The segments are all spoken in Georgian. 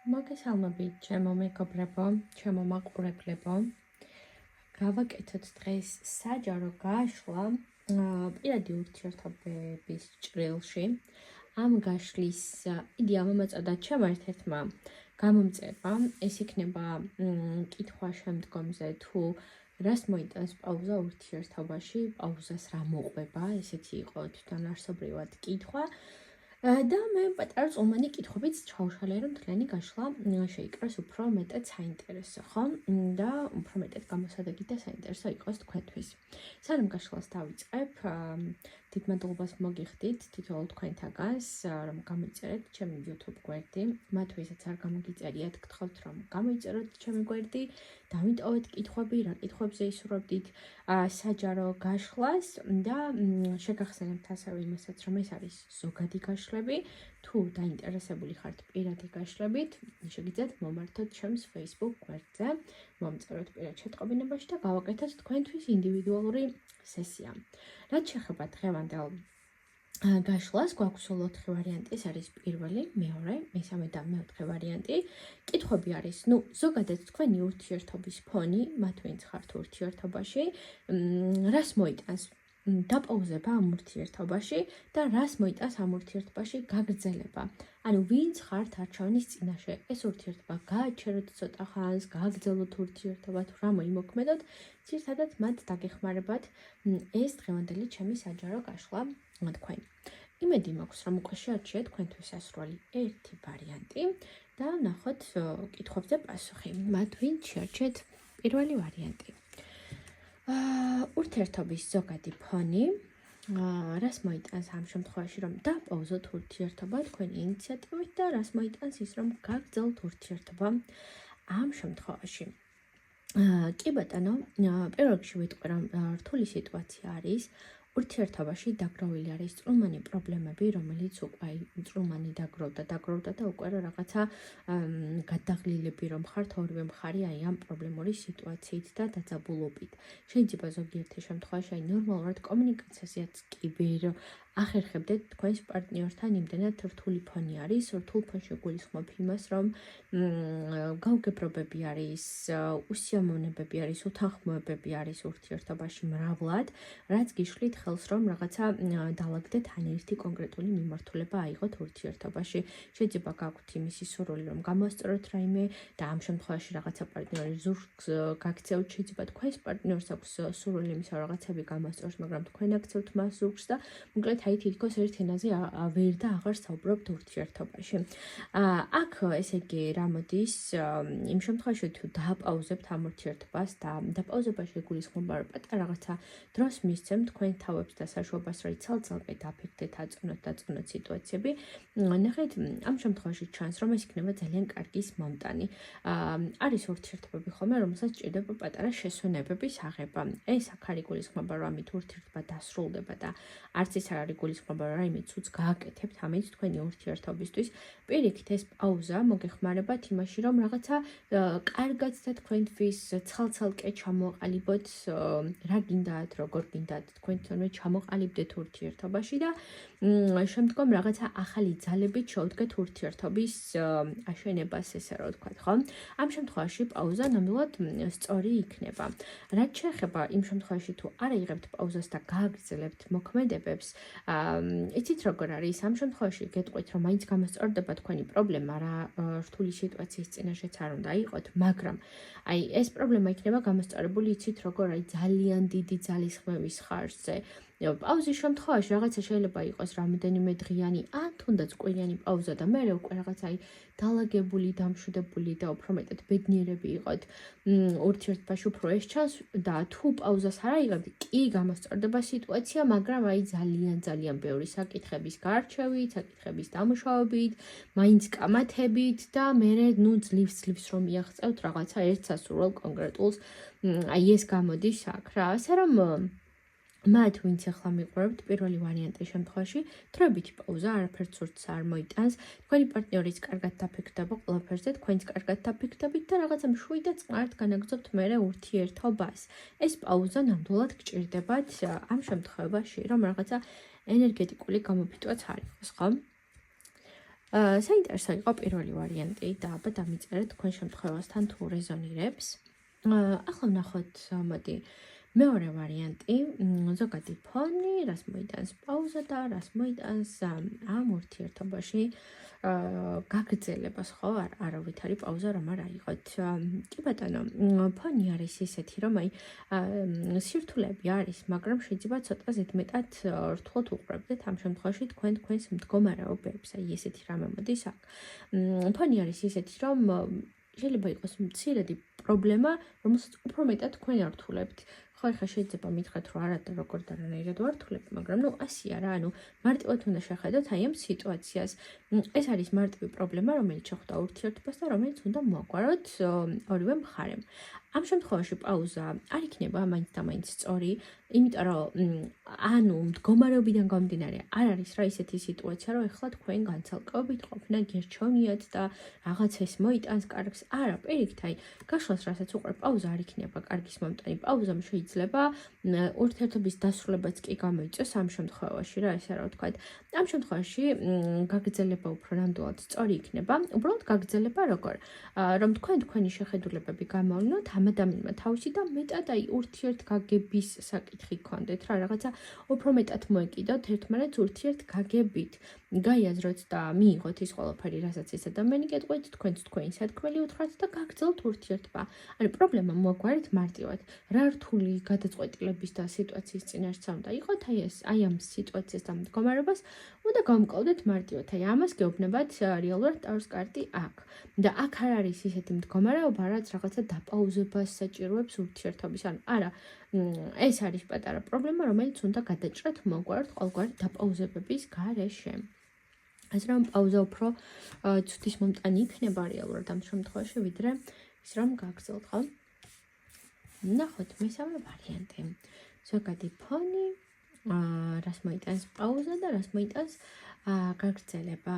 მოგესალმებით, ჩემო მეგობრებო, ჩემო მაყურებლებო. გავაკეთოთ დღეს საჯარო გაშლა პირადი ურთიერთობების ჭრილში. ამ გაშლის იდეა მომაწოდა ჩემმა ერთ-ერთმა გამომწერმა. ეს იქნება კითხვა შემდგომზე, თუ რას მოიტანს პაუზა ურთიერთობაში, პაუზას რა მოყვება, ესეთი იყო თვითონარსობრივად კითხვა. და მე პატარა წულმანი კითხვებით ჩავშალე, რომ თქვენი გაშლა შეიკრას უფრო მეტად საინტერესო, ხო? და უფრო მეტად გამოსადეგი და საინტერესო იყოს თქვენთვის. სანამ გაშლას დავიწყებ, დიდ მადლობას მოგიხდით თითოეულ თქვენთაგანს, რომ გამოიწერეთ ჩემი YouTube გვერდი. მათ ვისაც არ გამოგიწერიათ, გთხოვთ რომ გამოიწეროთ ჩემი გვერდი, დავიტოვეთ კითხვები, რა კითხვებზე ისურვებდით საჯარო გაშლას და შეგახსენებთ ასევე იმასაც, რომ ეს არის ზოგადი გაშლები. თუ დაინტერესებული ხართ პირადი გაშლებით, შეგიძლიათ მომართოთ ჩემს Facebook გვერდზე, მომწეროთ პირად შეტყობინებაში და გავაკეთოთ თქვენთვის ინდივიდუალური სესია. რაც შეეხება დღევანდელ გაშლას, გვაქვს სულ 4 ვარიანტი, ეს არის პირველი, მეორე, მესამე და მეოთხე ვარიანტი. კითხვები არის, ზოგადად თქვენი ურთიერთობის ფონი, მათ ვინც ხართ ურთიერთობაში, რას მოიტანს დაპაუზება ამ ურთიერთობაში და რას მოიტანს ამ ურთიერთობაში გაგრძელება. ანუ ვინც ხართ არჩევნის წინაშე, ეს ურთიერთობა გააჩეროთ ცოტა ხანს, გააგრძელოთ ურთიერთობა, თუ რა მოიმოქმედოთ, ძირითადად მათ დაგეხმარებათ ეს დღევანდელი ჩემი საჯარო გაშლა თქვენ. იმედი მაქვს, რომ უკვე შეარჩიეთ თქვენთვის ასრული ერთი ვარიანტი და ნახოთ კითხვებზე პასუხი. მათ ვინც შეარჩიეთ პირველი ვარიანტი. ურთიერთობის ზოგადი ფონი, რას მოიტანს ამ შემთხვევაში, რომ დაპაუზოთ ურთიერთობა თქვენი ინიციატივით და რას მოიტანს ის, რომ გაგრძელოთ ურთიერთობა ამ შემთხვევაში. კი ბატონო, პირველ რიგში ვიტყვი, რომ რთული სიტუაცია არის. ურთიერთობაში დაგროვილი არის წრუმანი პრობლემები, რომელიც უკვე წრუმანი დაგროვდა და უკვე რაღაცა გადაღლილები რომ ხართ ორივე მხარე აი ამ პრობლემური სიტუაციით და დაძაბულობით. შეიძლება ზოგიერთი შემთხვევაში აი ნორმალურად კომუნიკაციაზეც კი ვერ ახერხებდეთ თქვენს პარტნიორთან, იმდენად რთული ფონი არის, რთულ ფონში გულისხმობ იმას, რომ გაუგებრობები არის, უსიამოვნებები არის, უთანხმოებები არის ურთიერთობაში მრავლად, რაც გიშლით ხელს, რომ რაღაცა დაალაგდეთ ან ერთი კონკრეტული მიმართულება აიღოთ ურთიერთობაში. შეიძლება გაქვთ იმისი სურვილი, რომ გამოსწოროთ რაიმე და ამ შემთხვევაში რაღაცა პარტნიორი ზურგს გაქცევთ, შეიძლება თქვენს პარტნიორს აქვს სურვილი იმისა, რომ რაღაცები გამოსწოროს, მაგრამ თქვენ აქცევთ მას ზურგს და მოკლედ აი თითქოს ერთ ენაზე ვერ და აღარ საუბრობთ ურთიერთობაში. აქ ესე იგი რა მოდის იმ შემთხვევაში თუ დააპაუზებთ ამ ურთიერთობას და დაპაუზებაში გულისხმობა რომ პატარა რაღაცა დროს მისცემთ თქვენ თავებს და საშუალებას რომ ცალ-ცალკე დაფიქრდეთ აწონოთ სიტუაციები. ნახეთ, ამ შემთხვევაში ჩანს რომ ეს იქნება ძალიან კარგის მომტანი. არის ურთიერთობები ხოლმე, რომელსაც ჭირდება პატარა შესვენებების აღება. ეს აქ არის გულისხმობა რომ ამით ურთიერთობა დასრულდება და არც ის არ არის გულისხმობა რომ რაიმე ცუდს გააკეთებთ ამით თქვენი ურთიერთობისთვის. პირიქით ეს პაუზა მოგეხმარებათ იმაში რომ რაღაცა კარგად და თქვენთვის ცალ-ცალკე ჩამოყალიბოთ რა გინდათ, როგორ გინდათ თქვენთანვე ჩამოყალიბდეთ ურთიერთობაში და შემდგომ რაღაცა ახალი ძალებით შევდგეთ ურთიერთობის აშენებას, ესე რა ვთქვათ, ხო? ამ შემთხვევაში პაუზა ნამდვილად სწორი იქნება. რაც შეეხება იმ შემთხვევაში თუ არ აიღებთ პაუზას და გააგრძელებთ მოქმედებებს, იცით როგორ არის? ამ შემთხვევაში გეტყვით, რომ მაინც გამოსწორდება თქვენი პრობლემა, რა რთული სიტუაციის წინაშეც არ უნდა იყოთ, მაგრამ აი ეს პრობლემა იქნება გამოსწორებული, იცით როგორ, აი ძალიან დიდი ძალისხმევის ხარჯზე. პაუზის შემთხვევაში რაღაცა შეიძლება იყოს რამოდენიმე დღიანი ან თუნდაც კვირიანი პაუზა და მე უკვე რაღაცა აი დაალაგებული, დამშვიდებული და უფრო მეტად ბედნიერები იყოთ ურთიერთობაში უფრო ეს ჩანს და თუ პაუზას არ აიღებთ, კი გამოსწორდება სიტუაცია, მაგრამ აი ძალიან ბევრი საკითხების გარჩევით, საკითხების დამუშავებით, მაინც კამათებით და მე ძლივს რომ მიაღწევთ რაღაცა ერთ სასურველ კონკრეტულს. აი ეს გამოდის აქ რა, ასე რომ მათ ვინც ახლა მიყურებთ პირველი ვარიანტის შემთხვევაში, თხრობითი პაუზა არაფერს ცურცს არ მოიტანს. თქვენი პარტნიორიც კარგად დაფიქრდება ყველაფერზე, თქვენც კარგად დაფიქრდებით და რაღაცა მშვიდად წყნარად განაგრძობთ მერე ურთიერთობას. ეს პაუზა ნამდვილად გჭირდებათ ამ შემთხვევაში, რომ რაღაცა ენერგეტიკული გამოფიტვაც არ იყოს, ხო? საინტერესო იყო პირველი ვარიანტი და აბა დამიწერეთ თქვენ შემთხვევასთან თუ რეზონირებს. ახლა ვნახოთ, მოდი, მეორე ვარიანტი, ზოგადი ფონი, რას მოიტანს პაუზა და რას მოიტანს ამ ურთიერთობაში გაგრძელებას, ხო, არავითარი პაუზა რომ არ აიღოთ. კი ბატონო, ფონი არის ისეთი, რომ აი სირთულეები არის, მაგრამ შეიძლება ცოტა ზედმეტად რთულად უყურებდეთ ამ შემთხვევაში თქვენს მდგომარეობებს, აი ესეთი რამე მოდის აქ. ფონი არის ისეთი, რომ შეიძლება იყოს მცირედი პრობლემა, რომელსაც უფრო მეტად თქვენ ართულებთ. ხო, ხა შეიძლება მითხრათ, რომ არა და როგორ და რანაირად ვართულებ, მაგრამ ასია რა, მარტივად უნდა შეხედოთ აი ამ სიტუაციას. ეს არის მარტივი პრობლემა, რომელიც შეხვდა ურთიერთობას და რომელიც უნდა მოაგვაროთ ორივე მხარემ. ამ შემთხვევაში პაუზა არ იქნება მაინც და მაინც სწორი, იმიტომ რომ მდგომარეობიდან გამომდინარე არ არის რა ისეთი სიტუაცია, რომ ეხლა თქვენ განცალკევებით ყოფნა გერჩევნიათ და რაღაცა ეს მოიტანს კარგს. არა, პირიქით, აი გაშლას რასაც უყურებ, პაუზა არ იქნება კარგის მომტანი. პაუზამ შეიძლება ურთიერთობის დასრულებაც კი გამოიწვიოს ამ შემთხვევაში რა, ესე რა ვთქვათ. ამ შემთხვევაში გაგრძელება უფრო ნამდვილად სწორი იქნება. უბრალოდ გაგრძელება როგორ? რომ თქვენი შეხედულებები გამოვლინოთ ამ ადამიანმა თავისი და მეტად აი ურთიერთგაგების საკითხი გქონდეთ რა, რაღაცა უფრო მეტად მოეკიდოთ ერთმანეთს ურთიერთგაგებით. გაიაზროთ და მიიღოთ ის ყველაფერი, რასაც ეს ადამიანი გეტყვით, თქვენც თქვენი სათქმელი უთხრათ და გაგრძელოთ ურთიერთობა. ანუ პრობლემა მოაგვარეთ მარტივად. რა რთული გადაწყვეტილების და სიტუაციის წინაშე უნდა იყოთ, აი ამ სიტუაციას და მდგომარეობას უნდა გავმკლავდეთ მარტივად. აი ამას გეუბნებათ რეალურად ტაროს კარტი აქ. და აქ არ არის ისეთი მდგომარეობა, რაც რაღაცა დაპაუზებას საჭიროებს ურთიერთობის. ანუ არა, ეს არის პატარა პრობლემა, რომელიც უნდა გადაჭრათ მოგვართ ყოველგვარი დაპაუზებების გარეშე. ასე რომ პაუზა უფრო ცუდის მომტანი იქნება რეალურად ამ შემთხვევაში, ვიდრე ის რომ გაგრძელთ, ხო? ნახოთ მესამე ვარიანტი. ზოგადი ფონი, რას მოიტანს პაუზა და რას მოიტანს გაგრძელება.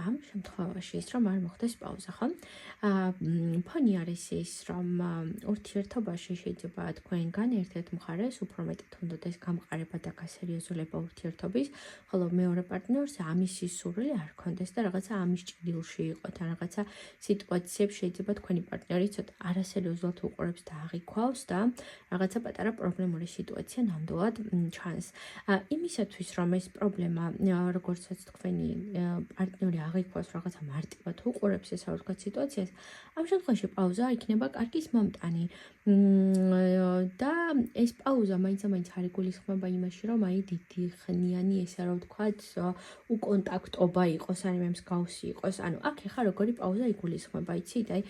ამ შემთხვევაში ის რომ არ მოხდეს პაუზა, ხო? ფონი არის ის, რომ ურთიერთობაში შეიძლება თქვენგან ერთ-ერთ მხარეს უფრო მეტად უნდადეს გამყარება და გასერიოზულება ურთიერთობის, ხოლო მეორე პარტნიორს ამის სურვილი არ ქონდეს და რაღაცა ამის ჭრილში იყოთ, ან რაღაცა სიტუაციებში შეიძლება თქვენი პარტნიორი ცოტა არასერიოზულად უყურებს და აღიქვავს და რაღაცა პატარა პრობლემური სიტუაცია ნამდვილად ჩანს. იმისათვის რომ ეს პრობლემა როგორც თქვენი პარტნიორი აღიქვას რაღაცა მარტივად უყურებს ესა ვთქვათ სიტუაციას, ამ შემთხვევაში პაუზა იქნება კარგის მომტანი. და ეს პაუზა მაინც არ იგულისხმება იმაში, რომ აი დიდი ხნიანი ესა რა ვთქვათ უკონტაქტობა იყოს, ან მე მსგავსი იყოს. ანუ აქ ეხა როგორი პაუზა იგულისხმება, იცით? აი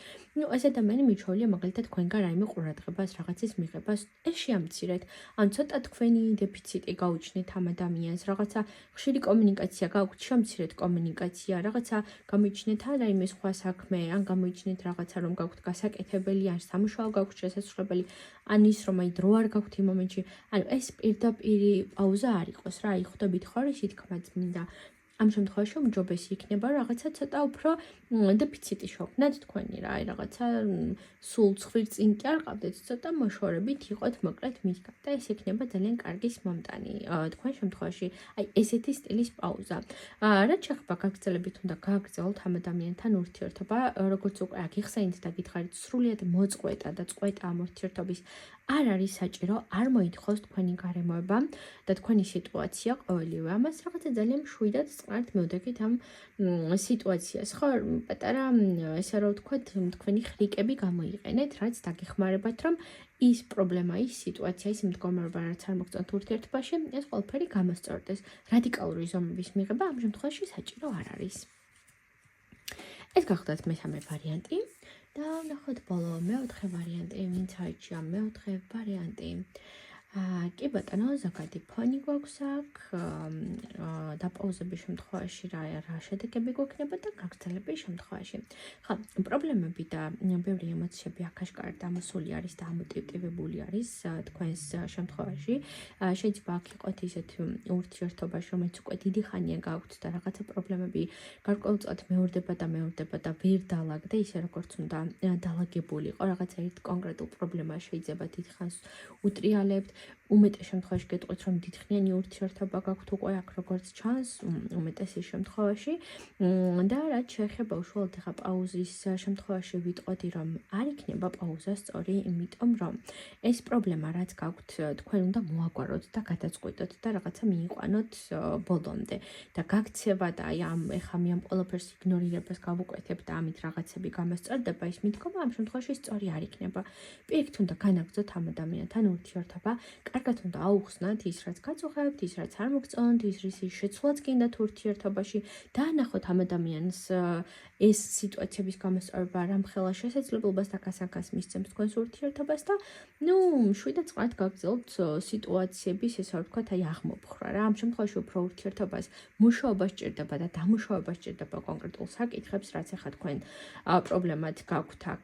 ეს ადამიანი მიჩვეულია მაგალითად თქვენგან რაიმე ყურადღებას, რაღაცის მიღებას, ეს შეამცირეთ. ან ცოტა თქვენი დეფიციტი გაუჩნდეთ ამ ადამიანს, რაღაცა ხშირი კომუნიკაცია გაქვთ, შეამცირეთ კომუნიკაცია, რაღაცა გამოიჩინეთ ან რაიმე სხვა საქმე, ან გამოიჩინეთ რაღაცა რომ გაქვთ გასაკეთებელი, ან სამუშაო გაქვთ შესაძლებელი, ან ის რომ აი დრო არ გაქვთ იმ მომენტში. ანუ ეს პირდაპირი პაუზა არ იყოს რა, აი ხვდებით ხო ის თქმა წმინდა. ამ შემთხვევაში უმჯობესი იქნება რაღაცა ცოტა უფრო დეფიციტი შევქმნათ თქვენი რა, აი რაღაცა სულ ცხვირწინ კი არ ყავდეთ, ცოტა მოშორებით იყოთ მოკლედ მისგან და ეს იქნება ძალიან კარგის მომტანი თქვენ შემთხვევაში, აი ესეთი სტილის პაუზა. რაც შეეხება გაგრძელებით უნდა გააგრძელოთ ამ ადამიანთან ურთიერთობა, როგორც უკვე აგიხსენით და გითხარით, სრულიად მოწყვეტა და წყვეტა ამ ურთიერთობის არ არის საჭირო, არ მოითხოვს თქვენი გარემოება და თქვენი სიტუაცია ყოველივე ამას რაღაცა ძალიან მშვიდად წყნართ მივდექით ამ სიტუაციას, ხო? პატარა ესე რა ვთქვათ, თქვენი ხრიკები გამოიყენეთ, რაც დაგეხმარებათ, რომ ის პრობლემა, ის სიტუაცია, ის მდგომარეობა, რაც არ მოგწონთ ურთიერთობაში, ეს ყველაფერი გამოსწორდეს. რადიკალური ზომების მიღება ამ შემთხვევაში საჭირო არ არის. ეს გახლდათ მესამე ვარიანტი. და ვნახოთ ბოლო მეოთხე ვარიანტი, ვინც აიჩია მეოთხე ვარიანტი. კი ბატონო, ზოგადი ფონი გვაქვს აქ, დაპაუზების შემთხვევაში რა შედეგები გვექნება და გაგრძელების შემთხვევაში. ხო, პრობლემები და ბევრი ემოციები აქ აშკარად ამოსული არის და ამოტივტივებული არის თქვენს შემთხვევაში. შეიძლება აქ იყოთ ისეთ ურთიერთობაში, რომელიც უკვე დიდი ხანია გაქვთ და რაღაცა პრობლემები გარკვეულწილად მეორდება და ვერ დაალაგდა ისე როგორც უნდა დალაგებული იყო. რაღაცა ერთ კონკრეტულ პრობლემას შეიძლება დიდ ხანს უტრიალებთ. უმეტეს შემთხვევაში გეტყვით, რომ დიდხნიანი ურთიერთობა გაქვთ უკვე აქ როგორც ჩანს, უმეტესის შემთხვევაში და რაც შეეხება უშუალოდ ახლა პაუზის შემთხვევაში ვიტყოდი, რომ არ იქნება პაუზა სწორი, იმიტომ რომ ეს პრობლემა რაც გაქვთ, თქვენ უნდა მოაგვაროთ და გადაწყვიტოთ და რაღაცა მიიყვანოთ ბოლომდე და გაქცევა და აი ეხლა მე ამ ყველაფერს იგნორირებას გავუკვეთებ და ამით რაღაცები გამასწორდება, ის მithქობა ამ შემთხვევაში სწორი არ იქნება. პირიქით უნდა განაგრძოთ ამ ადამიანთან ურთიერთობა, კარგად უნდა აუხსნათ ის, რაც გაწუხებთ, ის, რაც არ მოგწონთ, ის, რის შეცვლაც გინდათ ურთიერთობაში, დაანახოთ ამ ადამიანს ეს სიტუაციების გამოსწორება რამხელა შესაძლებლობას და გასაგას მისცემს თქვენს ურთიერთობას და შვიდად წყართ გაგრძელოთ სიტუაციების, ესე რომ ვთქვათ, აი აღმოფხრა რა. ამ შემთხვევაში უფრო ურთიერთობას მუშაობა სჭირდება და დამუშავება სჭირდება კონკრეტულ საკითხებს, რაც ახლა თქვენ პრობლემად გაქვთ აქ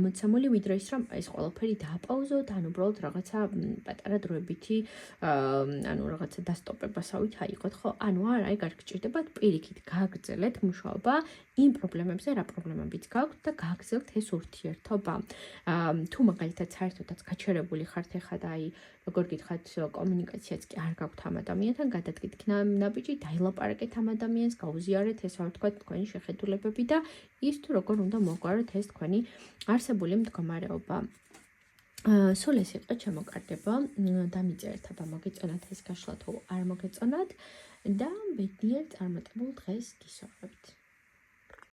მოცემული, ვიდრე ის რომ ეს ყველაფერი დააპაუზოთ, ან უბრალოდ რაღაცა პატარა დროებითი რაღაცა დასტოპებასავით აიღოთ, ხო? ანუ არა, ეგ არ გჭირდებათ, პირიქით გაგრძელეთ მუშაობა იმ პრობლემებზე, რა პრობლემებიც გაქვთ და გაგრძელთ ეს ურთიერთობა. თუ მაგალითად საერთოდაც გაჩერებული ხართ ეხლა და აი როგორ გითხათ, კომუნიკაციაც კი არ გაქვთ ამ ადამიანთან, გადადგით ნაბიჯი, დაილაპარაკეთ ამ ადამიანს, გაუზიარეთ ესა ვთქვათ თქვენი შეხედულებები და ის თუ როგორ უნდა მოგვაროთ ეს თქვენი არსებული მდგომარეობა. სულ ეს იყო ჩემო კარგებო, დამიწერეთ აბა მოგეწონათ ეს გაშლა თუ არ მოგეწონათ და ბედნიერ წარმატებულ დღეს გისურვებთ.